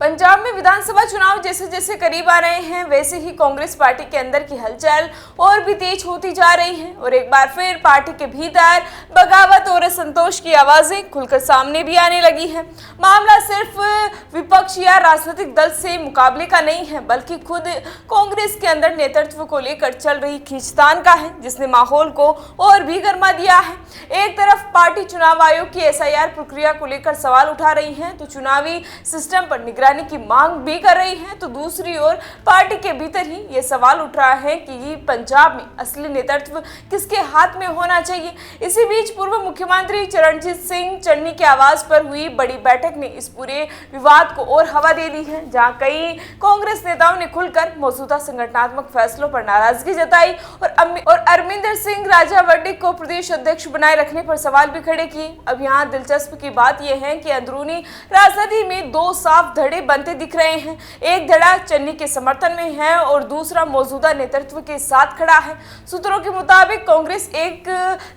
पंजाब में विधानसभा चुनाव जैसे जैसे करीब आ रहे हैं वैसे ही कांग्रेस पार्टी के अंदर की हलचल और भी तेज होती जा रही है और एक बार फिर पार्टी के भीतर बगावत और असंतोष की आवाजें खुलकर सामने भी आने लगी है। मामला सिर्फ विपक्ष या राजनीतिक दल से मुकाबले का नहीं है बल्कि खुद कांग्रेस के अंदर नेतृत्व को लेकर चल रही खींचतान का है, जिसने माहौल को और भी गर्मा दिया है। एक तरफ पार्टी चुनाव आयोग की एसआईआर प्रक्रिया को लेकर सवाल उठा रही है तो चुनावी सिस्टम पर निगरानी की मांग भी कर रही है, तो दूसरी ओर पार्टी के भीतर ही ये सवाल उठ रहा है कि पंजाब में असली नेतृत्व किसके हाथ में होना चाहिए। इसी बीच पूर्व मुख्यमंत्री चरणजीत सिंह चन्नी की आवाज पर हुई बड़ी बैठक ने इस पूरे विवाद को और हवा दे दी है, जहां कई कांग्रेस नेताओं ने खुलकर मौजूदा संगठनात्मक फैसलों पर नाराजगी जताई और अरविंदर सिंह राजावड्डी को प्रदेश अध्यक्ष बनाए रखने पर सवाल भी खड़े किए। अब यहाँ दिलचस्प की बात यह है कि अंदरूनी राजनीति में दो साफ धड़े बनते दिख रहे हैं। एक धड़ा चन्नी के समर्थन में है और दूसरा मौजूदा नेतृत्व के साथ खड़ा है। सूत्रों के मुताबिक कांग्रेस एक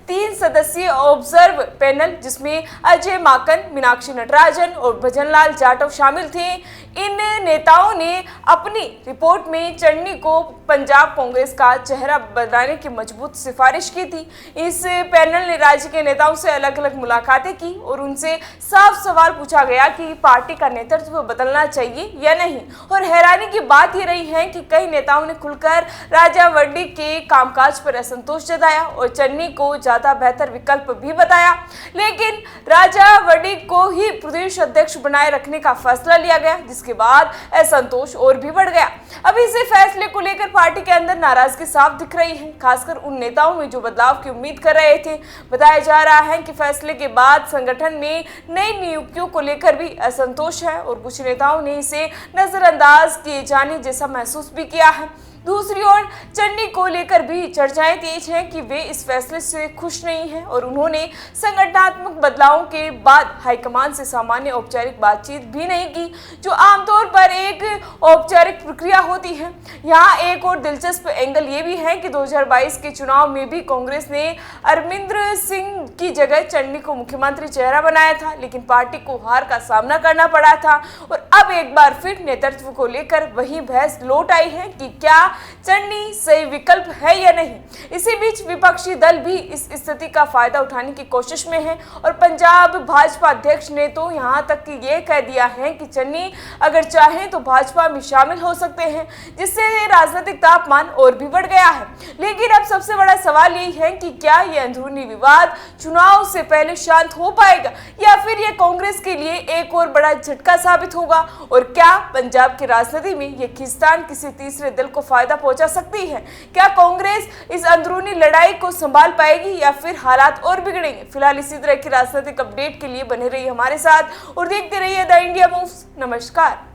3 सदस्यीय ऑब्जर्व पैनल जिसमें अजय माकन, मीनाक्षी नटराजन और भजनलाल जाटव शामिल थे, इन नेताओं ने अपनी रिपोर्ट में चन्नी को पंजाब कांग्रेस का चेहरा बनाने की मजबूत सिफारिश की थी। इस पैनल ने राज्य के नेताओं से अलग अलग मुलाकातें की और उनसे साफ सवाल पूछा गया कि पार्टी का नेतृत्व बदलना चाहिए या नहीं। और हैरानी की बात यह रही है कि कई नेताओं ने खुलकर राजावड्डी के कामकाज पर असंतोष जताया और चन्नी को ज्यादा बेहतर विकल्प भी बताया, लेकिन राजावड्डी को ही प्रदेश अध्यक्ष बनाए रखने का फैसला लिया गया, जिसके बाद असंतोष और भी बढ़ गया। अब इस फैसले को लेकर पार्टी के अंदर नाराजगी साफ दिख रही है, खासकर उन नेताओं में जो बदलाव की उम्मीद कर रहे थे। बताया जा रहा है कि फैसले के बाद संगठन में नई नियुक्तियों को लेकर भी असंतोष है और कुछ नेताओं ने इसे नजरअंदाज किए जाने जैसा महसूस भी किया है। दूसरी ओर चन्नी को लेकर भी चर्चाएं तेज हैं कि वे इस फैसले से खुश नहीं हैं और उन्होंने संगठनात्मक बदलावों के बाद हाईकमान से सामान्य औपचारिक बातचीत भी नहीं की, जो आमतौर पर एक औपचारिक प्रक्रिया होती है। यहाँ एक और दिलचस्प एंगल ये भी है कि 2022 के चुनाव में भी कांग्रेस ने अरविंदर सिंह की जगह चन्नी को मुख्यमंत्री चेहरा बनाया था, लेकिन पार्टी को हार का सामना करना पड़ा था और अब एक बार फिर नेतृत्व को लेकर वही बहस लौट आई है कि क्या चन्नी सही विकल्प है या नहीं। इसी बीच विपक्षी दल भी इस स्थिति का फायदा उठाने की कोशिश में है और पंजाब भाजपा अध्यक्ष ने तो यहां तक कि ये कह दिया है कि चन्नी अगर चाहें तो भाजपा में शामिल हो सकते हैं, जिससे राजनीतिक तापमान और भी बढ़ गया है। लेकिन अब सबसे बड़ा सवाल यही है कि क्या ये अंदरूनी विवाद चुनाव से पहले शांत हो पाएगा या फिर ये कांग्रेस के लिए एक और बड़ा झटका साबित होगा, और क्या पंजाब की राजनीति में ये खींचतान किसी तीसरे दल को फायदा पहुंचा सकती है। क्या कांग्रेस इस अंदरूनी लड़ाई को संभाल पाएगी या फिर हालात और बिगड़ेंगे। फिलहाल इसी तरह की राजनीतिक अपडेट के लिए बने रहिए हमारे साथ और देखते रहिए द इंडिया मूव्स। नमस्कार।